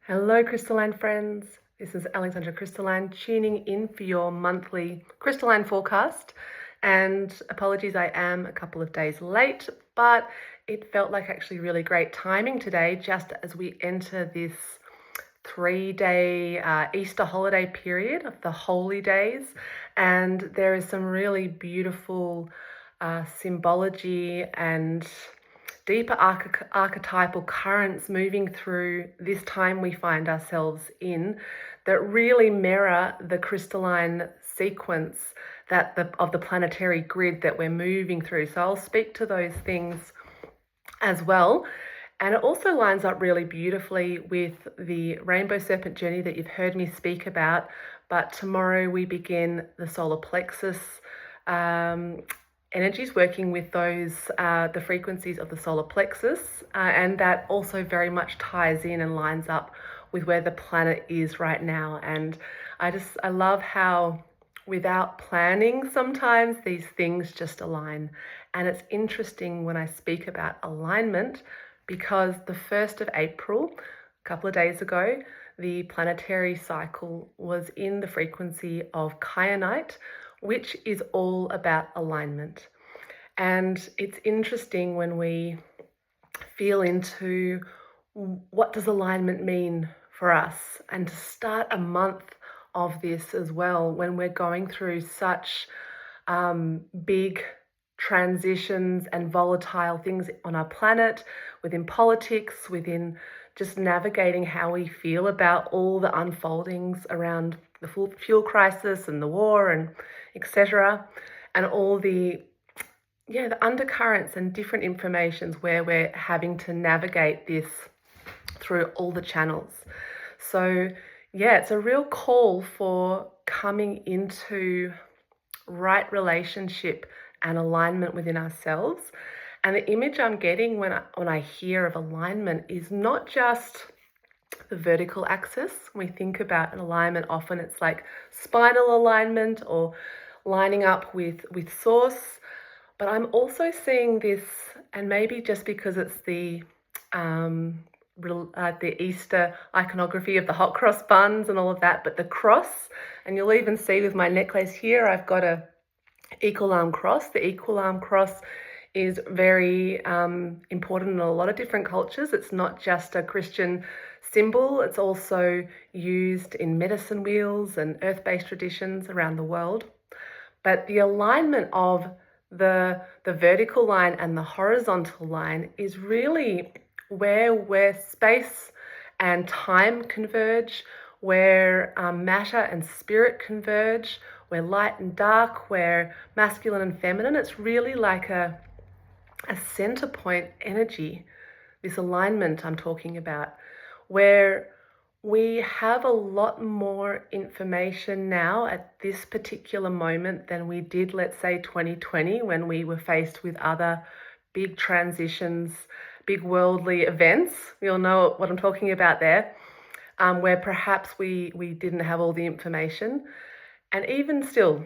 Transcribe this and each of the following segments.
Hello, Crystalline friends. This is Alexandra Crystalline tuning in for your monthly Crystalline forecast. And apologies, I am a couple of days late, but it felt like actually really great timing today, just as we enter this 3-day Easter holiday period of the holy days. And there is some really beautiful symbology and deeper archetypal currents moving through this time we find ourselves in that really mirror the crystalline sequence of the planetary grid that we're moving through. So I'll speak to those things as well. And it also lines up really beautifully with the Rainbow Serpent journey that you've heard me speak about. But tomorrow we begin the solar plexus energies, working with the frequencies of the solar plexus, and that also very much ties in and lines up with where the planet is right now. And I love how without planning, sometimes these things just align. And it's interesting when I speak about alignment because the 1st of April, a couple of days ago, the planetary cycle was in the frequency of kyanite, which is all about alignment. And it's interesting when we feel into what does alignment mean for us, and to start a month of this as well when we're going through such big transitions and volatile things on our planet, within politics, within just navigating how we feel about all the unfoldings around the fuel crisis and the war and etc. And all the undercurrents and different informations where we're having to navigate this through all the channels. So it's a real call for coming into right relationship and alignment within ourselves. And the image I'm getting when I hear of alignment is not just the vertical axis. When we think about an alignment, often it's like spinal alignment or lining up with source. But I'm also seeing this, and maybe just because it's the Easter iconography of the hot cross buns and all of that, but the cross, and you'll even see with my necklace here, I've got a equal arm cross. The equal arm cross is very important in a lot of different cultures. It's not just a Christian symbol, it's also used in medicine wheels and earth-based traditions around the world. But the alignment of the vertical line and the horizontal line is really where space and time converge, where matter and spirit converge, where light and dark, where masculine and feminine. It's really like a center point energy, this alignment I'm talking about, where we have a lot more information now at this particular moment than we did, let's say, 2020, when we were faced with other big transitions, big worldly events. We all know what I'm talking about there, where perhaps we didn't have all the information. And even still,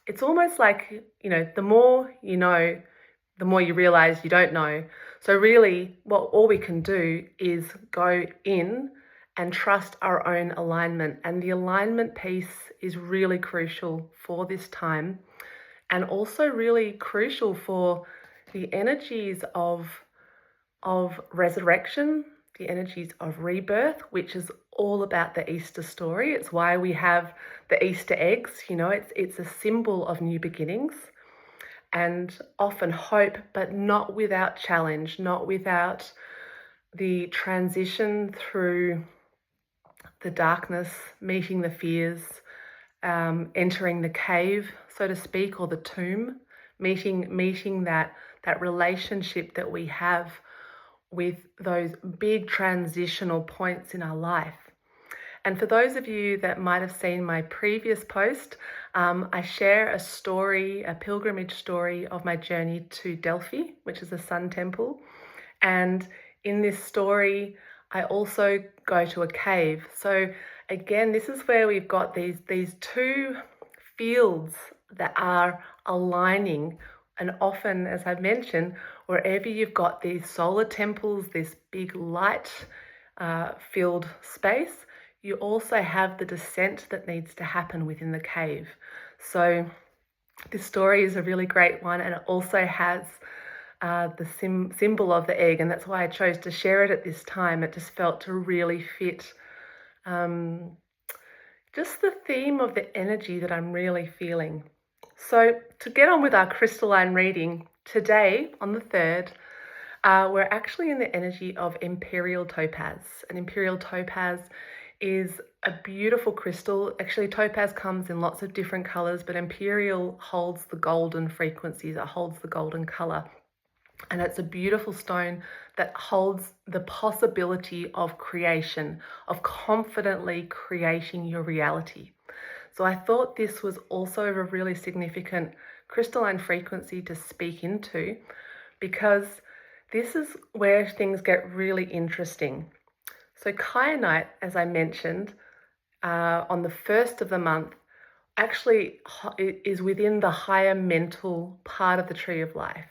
it's almost like, the more you know, the more you realize you don't know. So really, all we can do is go in and trust our own alignment. And the alignment piece is really crucial for this time, and also really crucial for the energies of resurrection, the energies of rebirth, which is all about the Easter story. It's why we have the Easter eggs. It's a symbol of new beginnings and often hope, but not without challenge, not without the transition through the darkness, meeting the fears, entering the cave, so to speak, or the tomb, meeting that relationship that we have with those big transitional points in our life. And for those of you that might have seen my previous post, I share a pilgrimage story of my journey to Delphi, which is a sun temple. And in this story, I also go to a cave. So again, this is where we've got these two fields that are aligning. And often, as I've mentioned, wherever you've got these solar temples, this big light filled space, you also have the descent that needs to happen within the cave. So this story is a really great one, and it also has the symbol of the egg, and that's why I chose to share it at this time. It just felt to really fit just the theme of the energy that I'm really feeling. So to get on with our crystalline reading, today on the 3rd, we're actually in the energy of imperial topaz. And imperial topaz is a beautiful crystal. Actually, topaz comes in lots of different colors, but imperial holds the golden frequencies, it holds the golden color. And it's a beautiful stone that holds the possibility of creation, of confidently creating your reality. So I thought this was also a really significant crystalline frequency to speak into, because this is where things get really interesting. So kyanite, as I mentioned, on the 1st of the month, actually is within the higher mental part of the tree of life.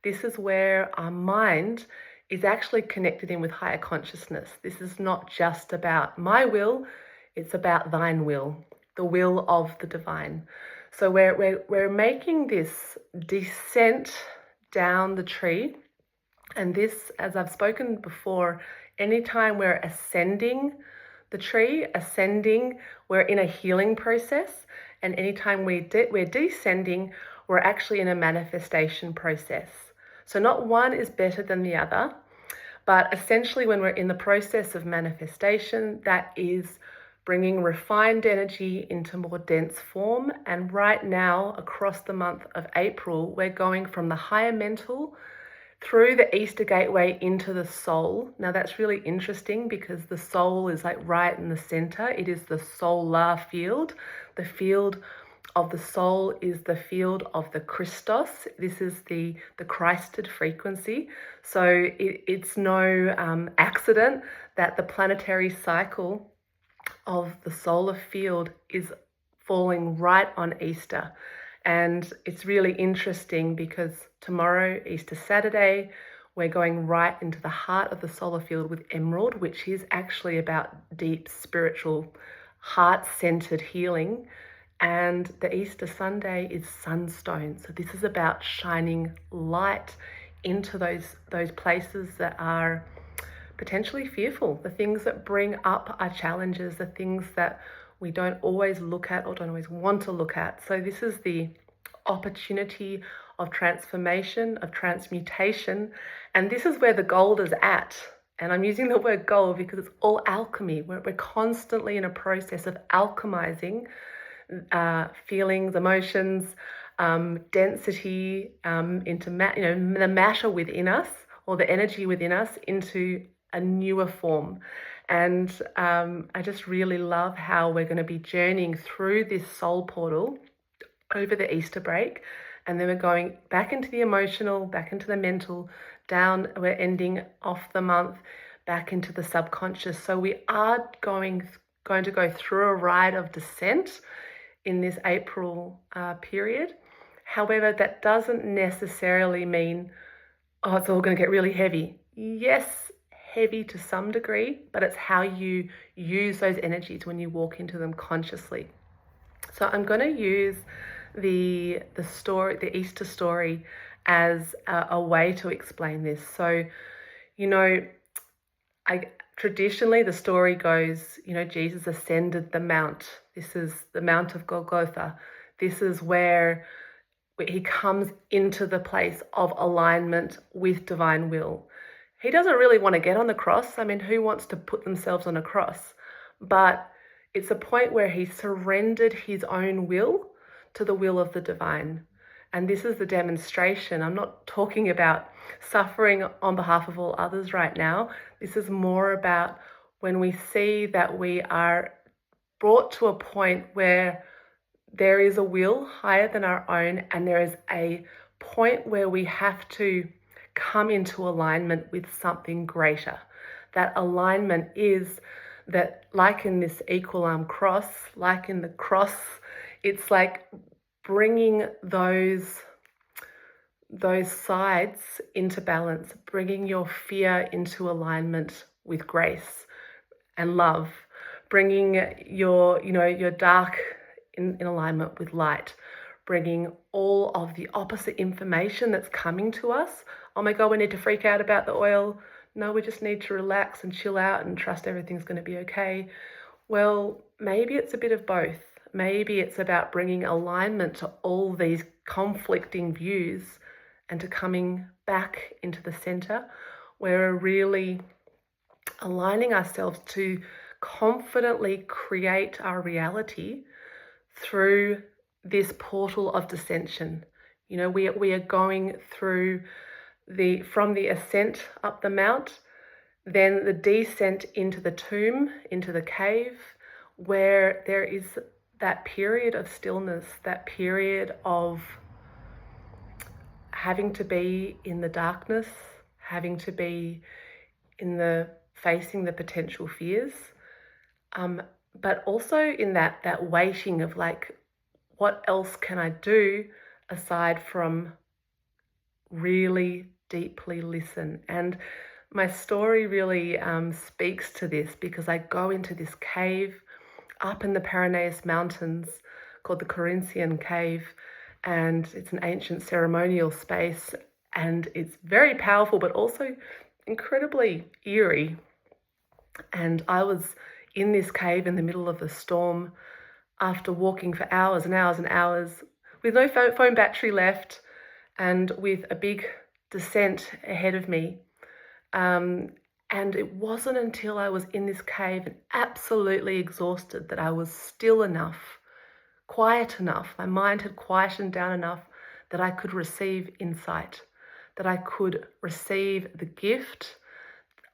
This is where our mind is actually connected in with higher consciousness. This is not just about my will, it's about thine will, the will of the divine. So we're making this descent down the tree. And this, as I've spoken before, anytime we're ascending the tree, we're in a healing process. And anytime we're descending, we're actually in a manifestation process. So not one is better than the other, but essentially when we're in the process of manifestation, that is bringing refined energy into more dense form. And right now, across the month of April, we're going from the higher mental through the Easter gateway into the soul. Now that's really interesting because the soul is like right in the center. It is the solar field. The field of the soul is the field of the Christos. This is the Christed frequency. So it's no accident that the planetary cycle of the solar field is falling right on Easter. And it's really interesting because tomorrow, Easter Saturday, we're going right into the heart of the solar field with Emerald, which is actually about deep spiritual, heart-centered healing. And the Easter Sunday is Sunstone. So this is about shining light into those places that are potentially fearful, the things that bring up our challenges, the things that we don't always look at or don't always want to look at. So this is the opportunity of transformation, of transmutation, and this is where the gold is at. And I'm using the word gold because it's all alchemy. We're constantly in a process of alchemizing feelings, emotions, density into the matter within us, or the energy within us, into a newer form. And I just really love how we're going to be journeying through this soul portal over the Easter break, and then we're going back into the emotional, back into the mental, down, we're ending off the month, back into the subconscious. So we are going to go through a ride of descent in this April period. However, that doesn't necessarily mean, oh, it's all going to get really heavy. Yes, heavy to some degree, but it's how you use those energies when you walk into them consciously. So I'm going to use the Easter story as a way to explain this. So, traditionally the story goes, Jesus ascended the mount. This is the Mount of Golgotha. This is where he comes into the place of alignment with divine will. He doesn't really want to get on the cross. I mean, who wants to put themselves on a cross? But it's a point where he surrendered his own will to the will of the divine. And this is the demonstration. I'm not talking about suffering on behalf of all others right now. This is more about when we see that we are brought to a point where there is a will higher than our own, and there is a point where we have to come into alignment with something greater. That alignment is that, like in this equal arm cross, like in the cross, it's like bringing those sides into balance, bringing your fear into alignment with grace and love, bringing your dark in alignment with light, bringing all of the opposite information that's coming to us. Oh my God, we need to freak out about the oil. No, we just need to relax and chill out and trust everything's going to be okay. Well, maybe it's a bit of both. Maybe it's about bringing alignment to all these conflicting views and to coming back into the center where we're really aligning ourselves to confidently create our reality through this portal of dissension. We are going through from the ascent up the mount, then the descent into the tomb, into the cave, where there is that period of stillness, that period of having to be in the darkness, having to be facing the potential fears, but also in that waiting of like, what else can I do aside from really deeply listen? And my story really speaks to this, because I go into this cave up in the Pyrenees Mountains called the Corinthian Cave, and it's an ancient ceremonial space, and it's very powerful but also incredibly eerie. And I was in this cave in the middle of the storm after walking for hours and hours and hours with no phone battery left and with a big descent ahead of me. And it wasn't until I was in this cave and absolutely exhausted that I was still enough, quiet enough, my mind had quietened down enough that I could receive insight, that I could receive the gift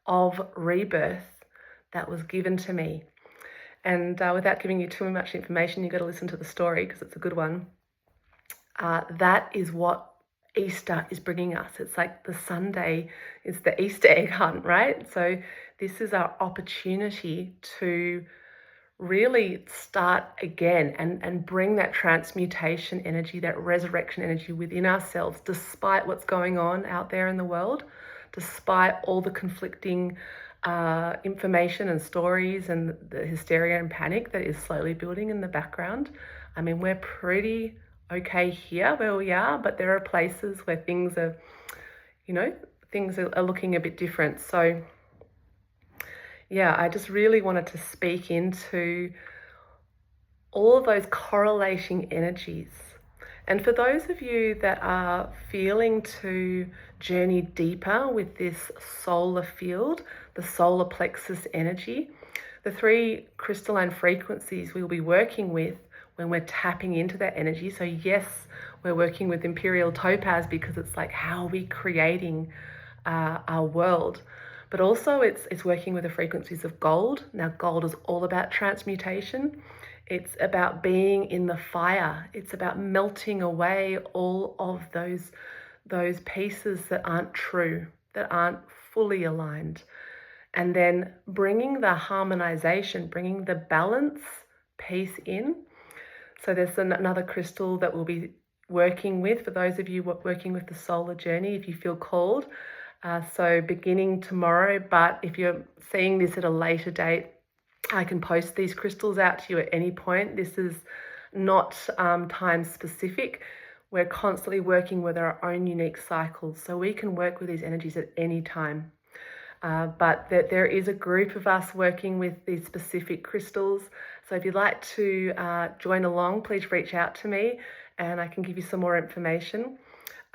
of rebirth that was given to me. And without giving you too much information, you've got to listen to the story because it's a good one. That is what Easter is bringing us. It's like the Sunday is the Easter egg hunt, right? So this is our opportunity to really start again and bring that transmutation energy, that resurrection energy within ourselves, despite what's going on out there in the world, despite all the conflicting information and stories and the hysteria and panic that is slowly building in the background. I mean, we're pretty okay here where we are, but there are places where things are looking a bit different. So yeah, I just really wanted to speak into all of those correlating energies. And for those of you that are feeling to journey deeper with this solar field, the solar plexus energy, the 3 crystalline frequencies we'll be working with when we're tapping into that energy. So yes, we're working with imperial topaz because it's like, how are we creating our world? But also it's working with the frequencies of gold. Now, gold is all about transmutation. It's about being in the fire. It's about melting away all of those pieces that aren't true, that aren't fully aligned. And then bringing the harmonization, bringing the balance piece in. So there's another crystal that we'll be working with for those of you working with the solar journey, if you feel called. So beginning tomorrow, but if you're seeing this at a later date, I can post these crystals out to you at any point. This is not time specific. We're constantly working with our own unique cycles, so we can work with these energies at any time. But there is a group of us working with these specific crystals. So if you'd like to join along, please reach out to me and I can give you some more information.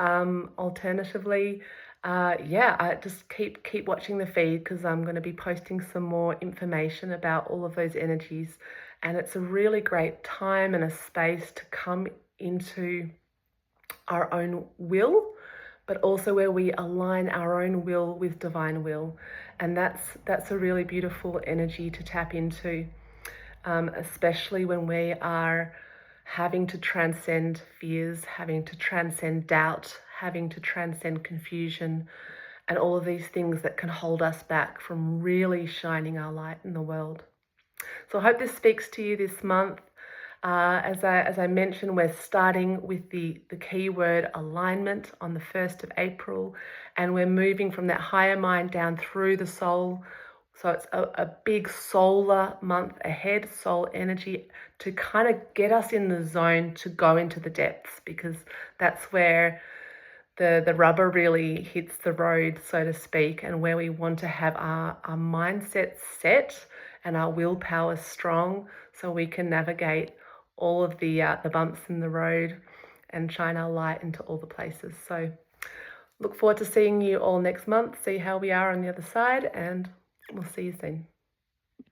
Alternatively, I just keep watching the feed, because I'm going to be posting some more information about all of those energies. And it's a really great time and a space to come into our own will, but also where we align our own will with divine will. And that's a really beautiful energy to tap into, especially when we are having to transcend fears, having to transcend doubt, having to transcend confusion, and all of these things that can hold us back from really shining our light in the world. So I hope this speaks to you this month. As I mentioned, we're starting with the keyword alignment on the 1st of April, and we're moving from that higher mind down through the soul So it's a big solar month ahead, solar energy, to kind of get us in the zone to go into the depths, because that's where the rubber really hits the road, so to speak, and where we want to have our mindset set and our willpower strong, so we can navigate all of the bumps in the road and shine our light into all the places. So look forward to seeing you all next month, see how we are on the other side, and we'll see you soon.